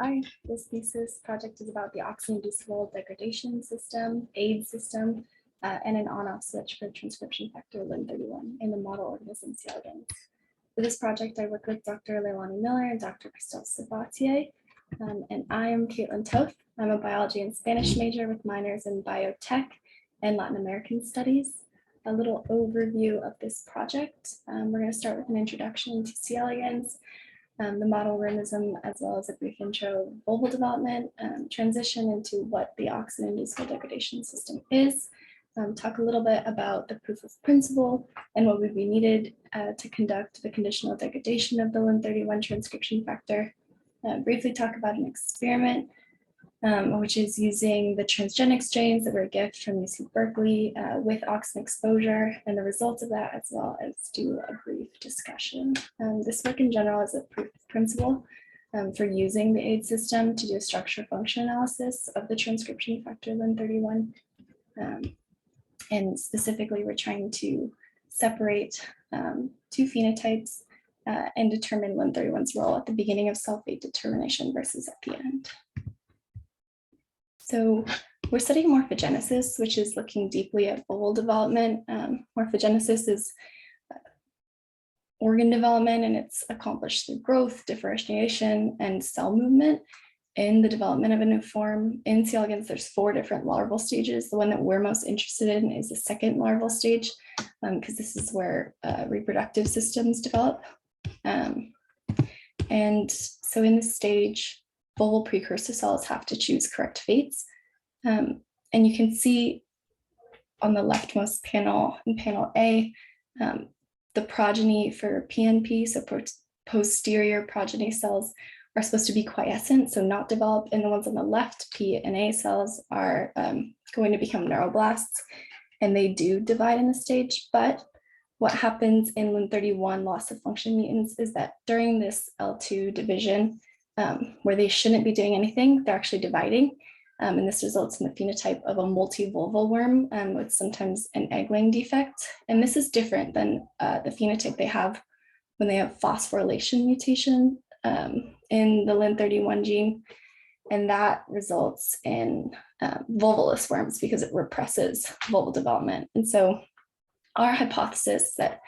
Hi, this thesis project is about the Auxin-Inducible Degradation system, AIDS system, and an on-off switch for transcription factor LIN-31 in the model organism C. elegans. For this project, I work with Dr. Leilani Miller and Dr. Christophe Sabatier, and I am Caitlin Toth. I'm a biology and Spanish major with minors in biotech and Latin American studies. A little overview of this project. We're going to start with an introduction to C. elegans, the model organism, as well as a brief intro of volval development, transition into what the Auxin-Inducible Degradation system is, talk a little bit about the proof of principle and what would be needed to conduct the conditional degradation of the LIN-31 transcription factor, briefly talk about an experiment, which is using the transgenic strains that were a gift from UC Berkeley with auxin exposure and the results of that, as well as do a brief discussion. This work in general is a proof of principle for using the AIDS system to do a structure function analysis of the transcription factor LIN-31. And specifically, we're trying to separate two phenotypes and determine LIN-31's role at the beginning of cell fate determination versus at the end. So we're studying morphogenesis, which is looking deeply at volval development. Morphogenesis is organ development, and it's accomplished through growth, differentiation, and cell movement in the development of a new form. In C. elegans, there's 4 different larval stages. The one that we're most interested in is the second larval stage, because this is where reproductive systems develop. And so in this stage, volval precursor cells have to choose correct fates. And you can see on the leftmost panel, in panel A, the progeny for PNP, so posterior progeny cells, are supposed to be quiescent, so not develop, and the ones on the left, P and A cells, are going to become neuroblasts, and they do divide in the stage. But what happens in LIN-31 loss of function mutants is that during this L2 division, where they shouldn't be doing anything, they're actually dividing. And this results in the phenotype of a multivolval worm with sometimes an egg-laying defect. And this is different than the phenotype they have when they have phosphorylation mutation in the LIN-31 gene. And that results in volvulus worms because it represses volval development. And so our hypothesis is that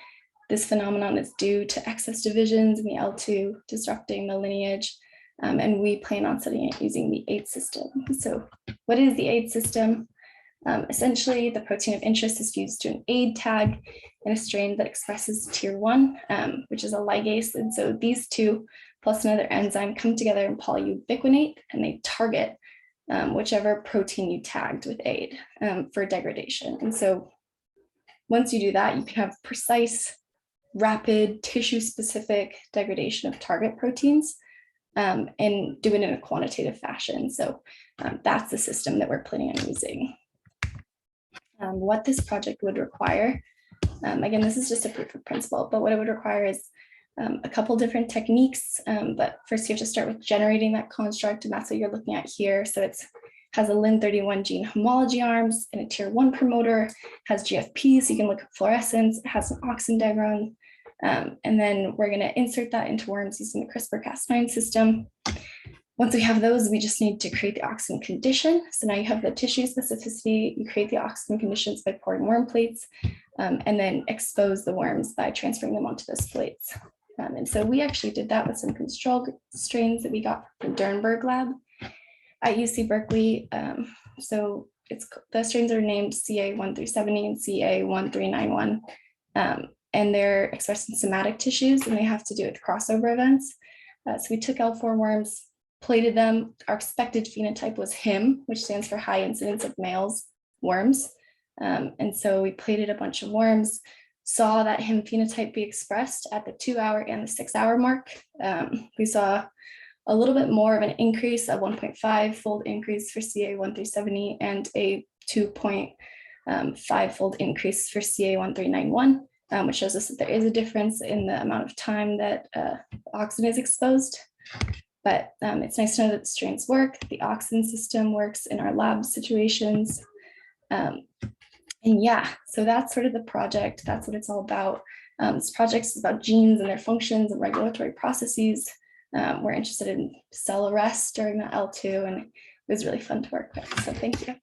this phenomenon is due to excess divisions in the L2 disrupting the lineage. And we plan on studying it using the AIDS system. So what is the AIDS system? Essentially, the protein of interest is fused to an aid tag in a strain that expresses tier 1, which is a ligase. And so these two plus another enzyme come together and polyubiquinate, and they target whichever protein you tagged with aid for degradation. And so once you do that, you can have precise, rapid, tissue-specific degradation of target proteins. And do it in a quantitative fashion. So that's the system that we're planning on using. What this project would require, again, this is just a proof of principle, but what it would require is a couple different techniques. But first you have to start with generating that construct, and that's what you're looking at here. So it has a LIN-31 gene homology arms and a tier 1 promoter, has GFP, so you can look at fluorescence, it has an auxin degron. And then we're going to insert that into worms using the CRISPR-Cas9 system. Once we have those, we just need to create the auxin condition. So now you have the tissue specificity, you create the auxin conditions by pouring worm plates, and then expose the worms by transferring them onto those plates. And so we actually did that with some control strains that we got from Dernberg lab at UC Berkeley. So the strains are named CA1370 and CA1391. And they're expressed in somatic tissues, and they have to do with crossover events. So we took L4 worms, plated them. Our expected phenotype was HIM, which stands for high incidence of males worms. And so we plated a bunch of worms, saw that HIM phenotype be expressed at the 2-hour and the 6-hour mark. We saw a little bit more of an increase, a 1.5-fold increase for CA1370 and a 2.5-fold increase for CA1391. Which shows us that there is a difference in the amount of time that auxin is exposed. But it's nice to know that the strains work, the auxin system works in our lab situations. And yeah, so that's sort of the project. That's what it's all about. This project is about genes and their functions and regulatory processes. were interested in cell arrest during the L2, and it was really fun to work with. So thank you.